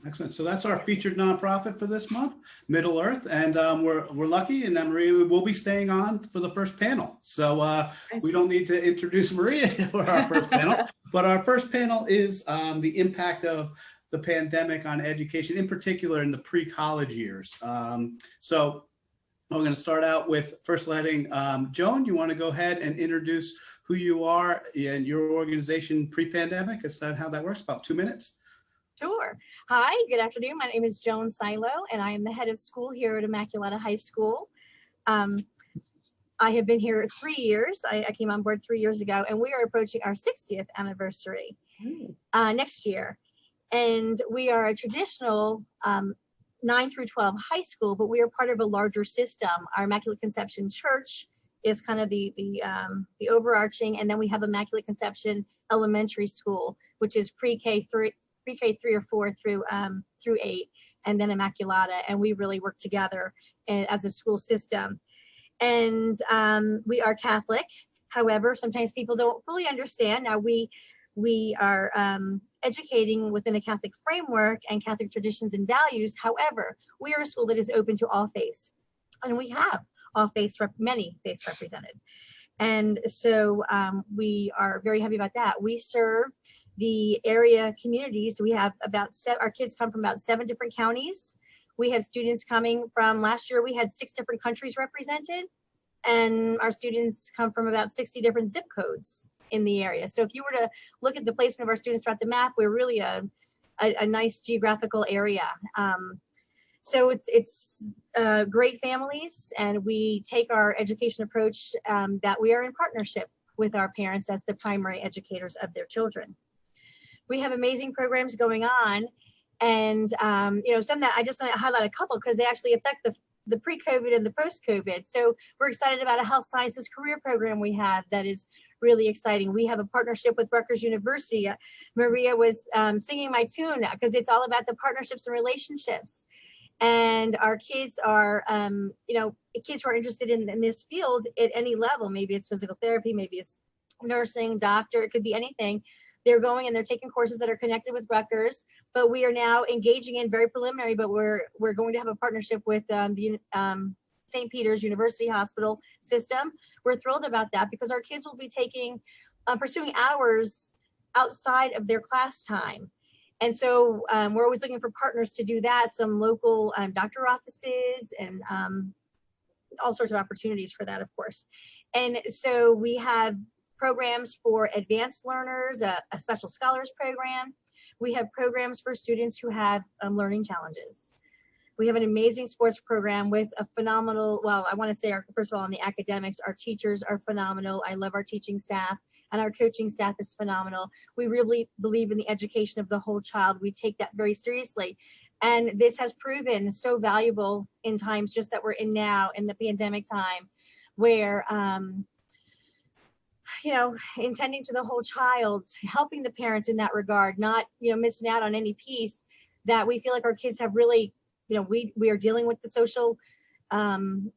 Excellent. So that's our featured nonprofit for this month, Middle Earth, and we're lucky, and that Maria will be staying on for the first panel. So we don't need to introduce Maria for our first panel, but our first panel is the impact of the pandemic on education, in particular in the pre-college years. So we're going to start out with first letting Joan. You want to go ahead and introduce who you are and your organization pre-pandemic? Is that how that works? About 2 minutes. Sure. Hi, good afternoon. My name is Joan Silo, and I am the head of school here at Immaculata High School. I have been here 3 years. I came on board 3 years ago, and we are approaching our 60th anniversary next year. And we are a traditional 9 through 12 high school, but we are part of a larger system. Our Immaculate Conception Church is kind of the overarching, and then we have Immaculate Conception Elementary School, which is pre-K 3 or 4 through 8, and then Immaculata, and we really work together as a school system. And we are Catholic. However, sometimes people don't fully understand. Now we are educating within a Catholic framework and Catholic traditions and values. However, we are a school that is open to all faiths, and we have all faiths, many faiths represented. And so we are very happy about that. We serve the area communities. We have our kids come from about 7 different counties. We have students coming from, last year we had 6 different countries represented, and our students come from about 60 different zip codes in the area. So if you were to look at the placement of our students throughout the map, we're really a nice geographical area. So it's great families, and we take our education approach that we are in partnership with our parents as the primary educators of their children. We have amazing programs going on, and some that I just want to highlight a couple because they actually affect the pre-COVID and the post-COVID. So we're excited about a health sciences career program we have that is really exciting. We have a partnership with Rutgers University. Maria was singing my tune because it's all about the partnerships and relationships. And our kids are, kids who are interested in this field at any level. Maybe it's physical therapy, maybe it's nursing, doctor, it could be anything. They're going and they're taking courses that are connected with Rutgers, but we are now engaging in very preliminary, but we're going to have a partnership with the St. Peter's University Hospital system. We're thrilled about that because our kids will be pursuing hours outside of their class time. And so we're always looking for partners to do that, some local doctor offices and all sorts of opportunities for that, of course. And so we have programs for advanced learners, a special scholars program. We have programs for students who have learning challenges. We have an amazing sports program with a phenomenal, well, I want to say, first of all, in the academics, our teachers are phenomenal. I love our teaching staff, and our coaching staff is phenomenal. We really believe in the education of the whole child. We take that very seriously. And this has proven so valuable in times just that we're in now, in the pandemic time, where intending to the whole child, helping the parents in that regard, not, missing out on any piece that we feel like our kids have really, we are dealing with the social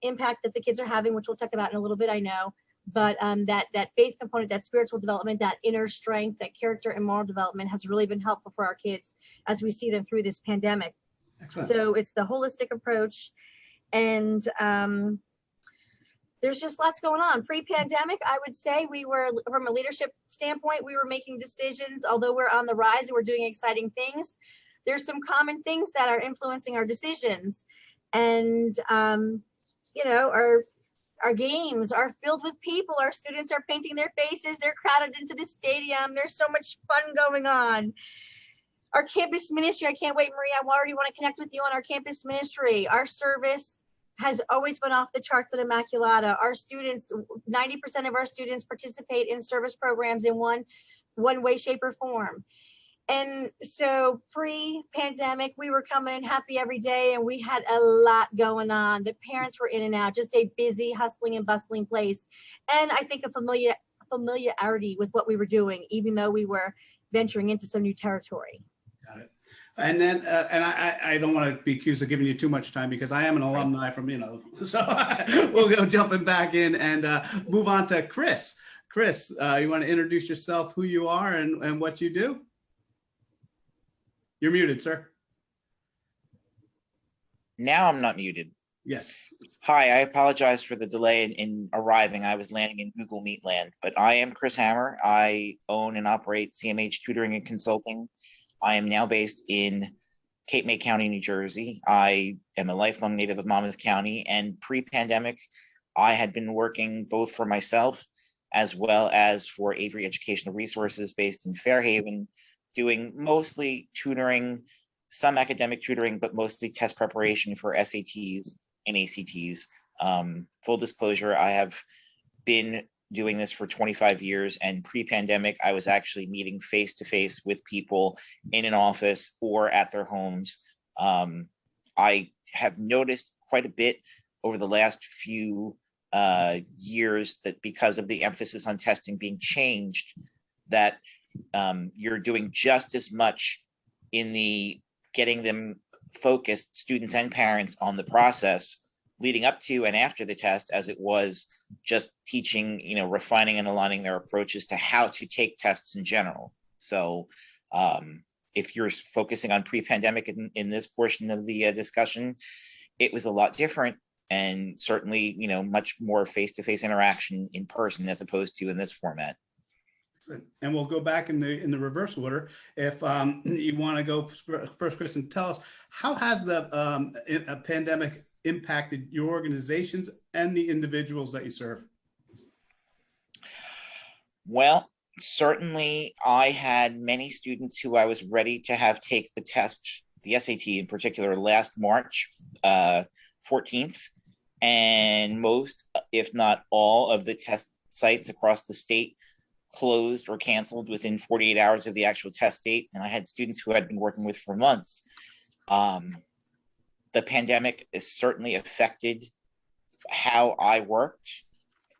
impact that the kids are having, which we'll talk about in a little bit, I know, but that faith component, that spiritual development, that inner strength, that character and moral development has really been helpful for our kids as we see them through this pandemic. Excellent. So it's the holistic approach, and there's just lots going on. Pre-pandemic, I would say we were, from a leadership standpoint, we were making decisions, although we're on the rise and we're doing exciting things. There's some common things that are influencing our decisions. And, our games are filled with people. Our students are painting their faces. They're crowded into the stadium. There's so much fun going on. Our campus ministry, I can't wait, Maria, I already want to connect with you on our campus ministry. Our service has always been off the charts at Immaculata. Our students, 90% of our students participate in service programs in one way, shape, or form. And so pre-pandemic, we were coming in happy every day, and we had a lot going on. The parents were in and out, just a busy, hustling and bustling place. And I think a familiarity with what we were doing, even though we were venturing into some new territory. Got it. And then, and I don't want to be accused of giving you too much time because I am an alumni from, so we'll go jumping back in and move on to Chris. Chris, you want to introduce yourself, who you are and what you do? You're muted, sir. Now I'm not muted. Yes. Hi, I apologize for the delay in arriving. I was landing in Google Meet land, but I am Chris Hammer. I own and operate CMH Tutoring and Consulting. I am now based in Cape May County, New Jersey. I am a lifelong native of Monmouth County, and pre-pandemic, I had been working both for myself as well as for Avery Educational Resources based in Fairhaven, doing mostly tutoring, some academic tutoring, but mostly test preparation for SATs and ACTs. Full disclosure, I have been doing this for 25 years, and pre-pandemic, I was actually meeting face-to-face with people in an office or at their homes. I have noticed quite a bit over the last few years that because of the emphasis on testing being changed, that you're doing just as much in the getting them focused, students and parents, on the process leading up to and after the test as it was just teaching, refining and aligning their approaches to how to take tests in general. So if you're focusing on pre-pandemic in this portion of the discussion, it was a lot different, and certainly, much more face-to-face interaction in person as opposed to in this format. And we'll go back in the reverse order. If you want to go first, Chris, and tell us, how has the pandemic impacted your organizations and the individuals that you serve? Well, certainly I had many students who I was ready to have take the test, the SAT in particular, last March 14th. And most, if not all, of the test sites across the state closed or canceled within 48 hours of the actual test date. And I had students who I'd been working with for months. The pandemic has certainly affected how I worked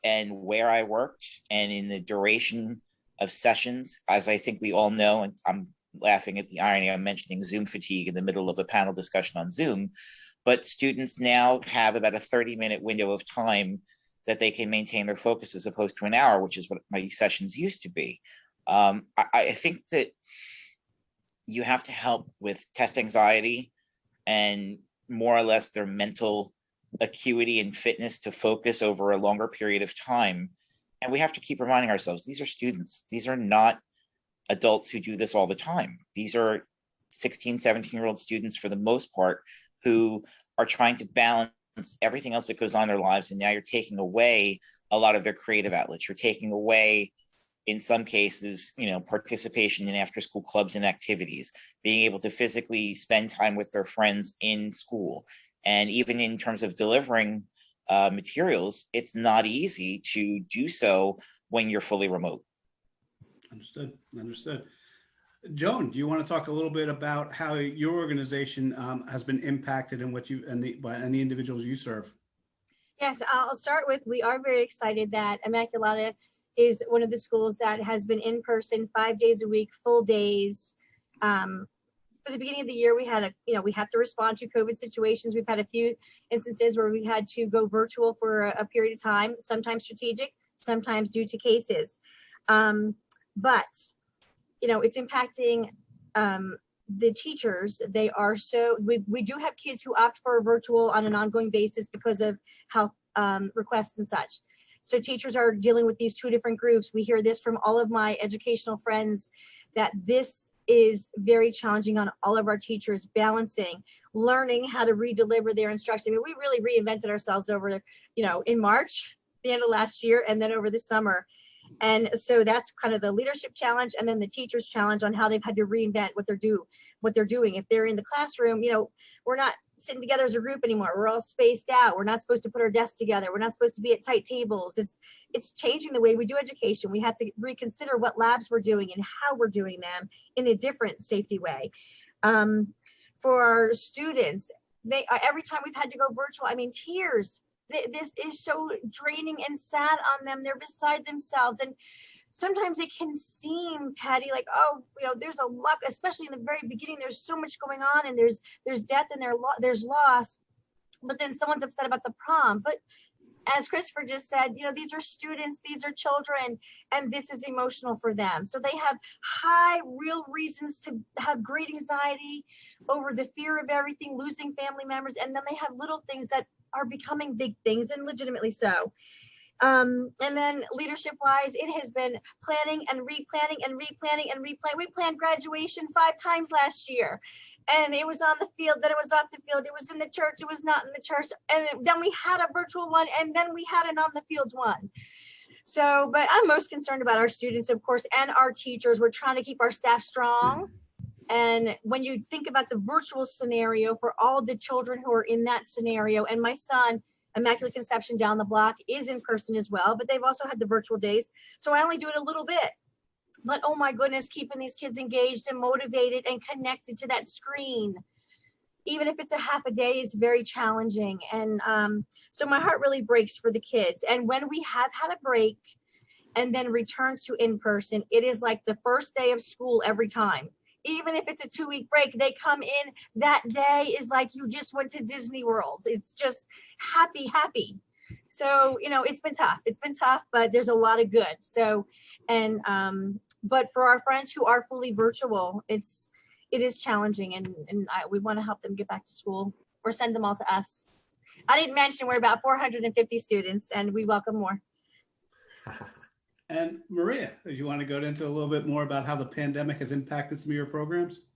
and where I worked and in the duration of sessions. As I think we all know, and I'm laughing at the irony, I'm mentioning Zoom fatigue in the middle of a panel discussion on Zoom, but students now have about a 30-minute window of time that they can maintain their focus as opposed to an hour, which is what my sessions used to be. I think that you have to help with test anxiety and more or less their mental acuity and fitness to focus over a longer period of time. And we have to keep reminding ourselves, these are students. These are not adults who do this all the time. These are 16, 17-year-old students for the most part who are trying to balance everything else that goes on in their lives. And now you're taking away a lot of their creative outlets. You're taking away, in some cases, participation in after-school clubs and activities, being able to physically spend time with their friends in school. And even in terms of delivering materials, it's not easy to do so when you're fully remote. Understood. Joan, do you want to talk a little bit about how your organization has been impacted and the individuals you serve? Yes, I'll start with, we are very excited that Immaculata is one of the schools that has been in person 5 days a week, full days. For the beginning of the year, we had we have to respond to COVID situations. We've had a few instances where we had to go virtual for a period of time, sometimes strategic, sometimes due to cases. But it's impacting the teachers. They are we do have kids who opt for virtual on an ongoing basis because of health requests and such. So teachers are dealing with these two different groups. We hear this from all of my educational friends, that this is very challenging on all of our teachers, balancing, learning how to re-deliver their instruction. I mean, we really reinvented ourselves over, in March, the end of last year, and then over the summer. And so that's kind of the leadership challenge, and then the teachers' challenge on how they've had to reinvent what they're doing. If they're in the classroom, we're not sitting together as a group anymore. We're all spaced out. We're not supposed to put our desks together. We're not supposed to be at tight tables. It's changing the way we do education. We have to reconsider what labs we're doing and how we're doing them in a different safety way. For our students, every time we've had to go virtual, tears. This is so draining and sad on them. They're beside themselves. And sometimes it can seem, Patty, like, there's a lot, especially in the very beginning, there's so much going on, and there's death and there's loss. But then someone's upset about the prom. But as Christopher just said, these are students, these are children, and this is emotional for them. So they have high real reasons to have great anxiety over the fear of everything, losing family members, and then they have little things that are becoming big things, and legitimately so. And then leadership wise, it has been planning and replanning and replanning and replanning. We planned graduation 5 times last year, and it was on the field, then it was off the field, it was in the church, it was not in the church, and then we had a virtual one, and then we had an on the field one. So, but I'm most concerned about our students, of course, and our teachers. We're trying to keep our staff strong. And when you think about the virtual scenario for all the children who are in that scenario, and my son, Immaculate Conception down the block, is in person as well, but they've also had the virtual days. So I only do it a little bit. But oh my goodness, keeping these kids engaged and motivated and connected to that screen, even if it's a half a day, is very challenging. And so my heart really breaks for the kids. And when we have had a break and then return to in person, it is like the first day of school every time. Even if it's a 2-week break, they come in, that day is like you just went to Disney World. It's just happy. So, it's been tough, but there's a lot of good. So, and, but for our friends who are fully virtual, it is challenging, and we want to help them get back to school or send them all to us. I didn't mention we're about 450 students, and we welcome more. And Maria, do you want to go into a little bit more about how the pandemic has impacted some of your programs?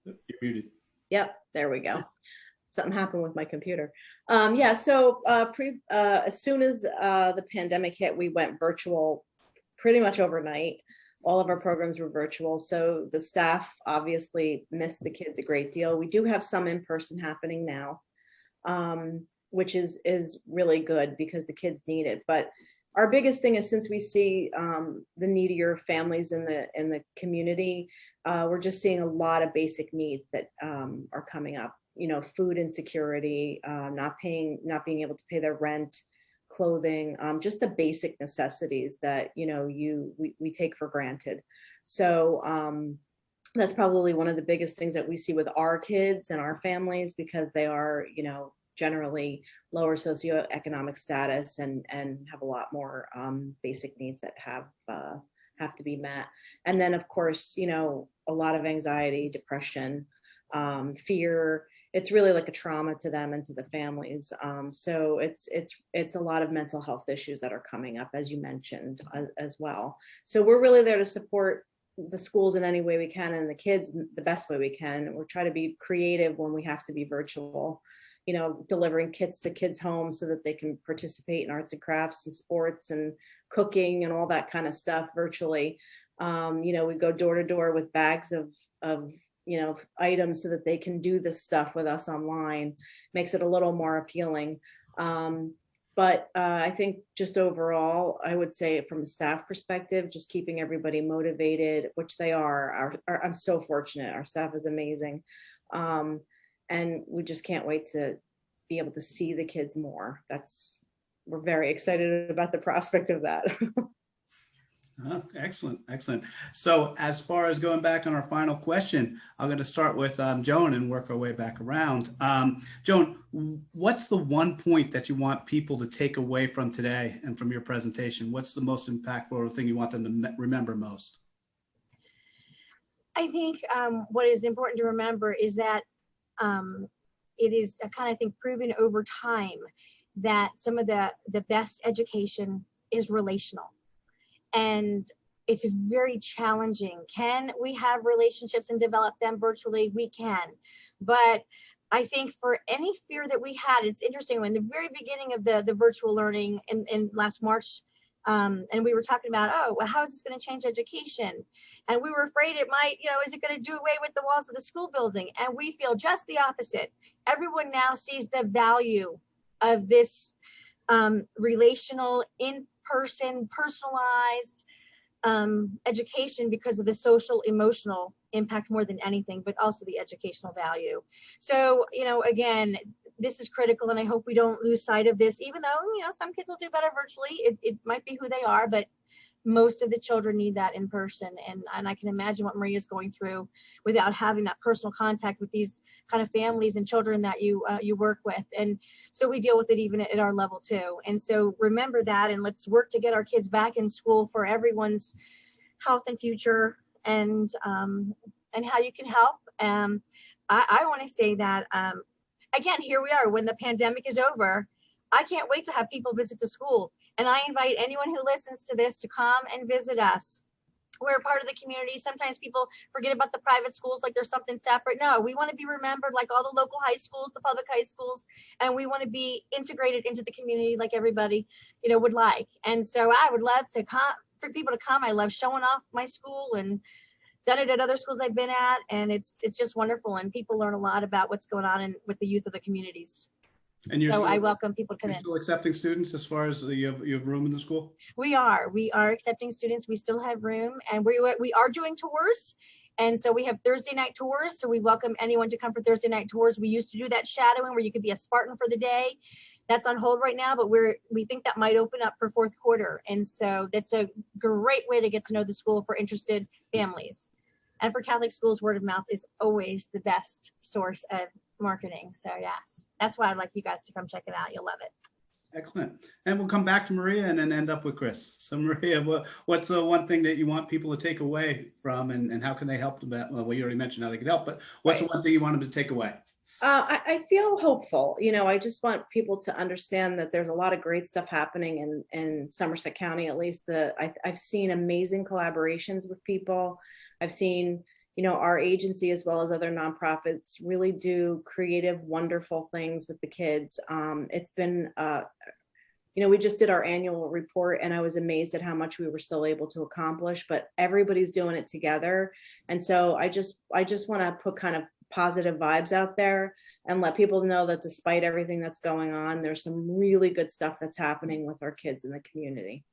You're muted. Yep, there we go. Something happened with my computer. Yeah, so as soon as the pandemic hit, we went virtual pretty much overnight. All of our programs were virtual. So the staff obviously missed the kids a great deal. We do have some in person happening now, which is really good because the kids need it. But our biggest thing is, since we see the needier families in the community, we're just seeing a lot of basic needs that are coming up. Food insecurity, not being able to pay their rent, clothing, just the basic necessities that we take for granted. So that's probably one of the biggest things that we see with our kids and our families, because they are generally lower socioeconomic status and have a lot more basic needs that have to be met. And then of course, a lot of anxiety, depression, fear. It's really like a trauma to them and to the families. So it's a lot of mental health issues that are coming up, as you mentioned, as well. So we're really there to support the schools in any way we can, and the kids the best way we can. We're trying to be creative when we have to be virtual, delivering kits to kids' homes so that they can participate in arts and crafts and sports and cooking and all that kind of stuff virtually. We go door to door with bags of items so that they can do this stuff with us online. Makes it a little more appealing. But I think just overall, I would say from a staff perspective, just keeping everybody motivated, which they are. I'm so fortunate. Our staff is amazing. And we just can't wait to be able to see the kids more. We're very excited about the prospect of that. Excellent. So as far as going back on our final question, I'm going to start with Joan and work our way back around. Joan, what's the one point that you want people to take away from today and from your presentation? What's the most impactful thing you want them to remember most? I think what is important to remember is that it is kind of proven over time that some of the best education is relational. And it's very challenging. Can we have relationships and develop them virtually? We can. But I think for any fear that we had, it's interesting, when the very beginning of the virtual learning in last March, and we were talking about, how is this going to change education? And we were afraid it might, is it going to do away with the walls of the school building? And we feel just the opposite. Everyone now sees the value of this relational, in-person, personalized education because of the social, emotional impact more than anything, but also the educational value. So, again, this is critical, and I hope we don't lose sight of this, even though, some kids will do better virtually. It might be who they are, but most of the children need that in person. And I can imagine what Maria's going through without having that personal contact with these kind of families and children that you work with. And so we deal with it even at our level too. And so remember that, and let's work to get our kids back in school for everyone's health and future, and how you can help. I want to say that, again, here we are when the pandemic is over. I can't wait to have people visit the school. And I invite anyone who listens to this to come and visit us. We're a part of the community. Sometimes people forget about the private schools like there's something separate. No, we want to be remembered like all the local high schools, the public high schools, and we want to be integrated into the community like everybody, would like. And so I would love to come, for people to come. I love showing off my school, and done it at other schools I've been at, and it's just wonderful. And people learn a lot about what's going on with the youth of the communities. And so I welcome people to come in. Still accepting students as far as you have room in the school? We are accepting students. We still have room, and we are doing tours. And so we have Thursday night tours. So we welcome anyone to come for Thursday night tours. We used to do that shadowing where you could be a Spartan for the day. That's on hold right now, but we think that might open up for fourth quarter. And so that's a great way to get to know the school for interested families. And for Catholic schools, word of mouth is always the best source of marketing. So yes, that's why I'd like you guys to come check it out. You'll love it. Excellent. And we'll come back to Maria and then end up with Chris. So Maria, what's the one thing that you want people to take away from, and how can they help them? Well, you already mentioned how they can help, but what's the one thing you want them to take away? I feel hopeful. I just want people to understand that there's a lot of great stuff happening in Somerset County. At least I've seen amazing collaborations with people. I've seen, our agency as well as other nonprofits really do creative, wonderful things with the kids. It's been, we just did our annual report, and I was amazed at how much we were still able to accomplish, but everybody's doing it together. And so I just want to put kind of positive vibes out there and let people know that despite everything that's going on, there's some really good stuff that's happening with our kids in the community.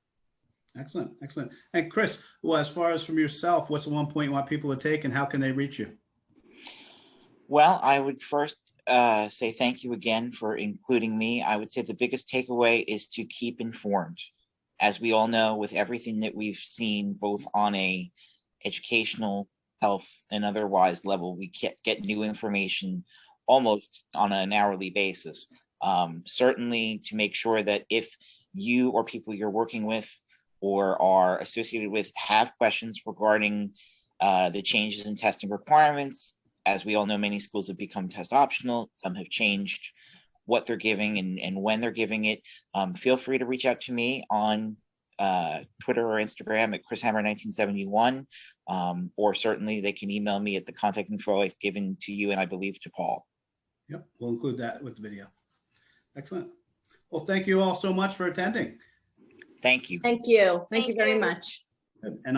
Excellent. Excellent. And Chris, well, as far as from yourself, what's the one point you want people to take, and how can they reach you? Well, I would first say thank you again for including me. I would say the biggest takeaway is to keep informed. As we all know, with everything that we've seen, both on a educational, health, and otherwise level, we get new information almost on an hourly basis. Certainly to make sure that if you or people you're working with or are associated with have questions regarding the changes in testing requirements. As we all know, many schools have become test optional. Some have changed what they're giving and when they're giving it. Feel free to reach out to me on Twitter or Instagram at chrishammer1971, or certainly they can email me at the contact info I've given to you and I believe to Paul. Yep, we'll include that with the video. Excellent. Well, thank you all so much for attending. Thank you. Thank you. Thank you very much. And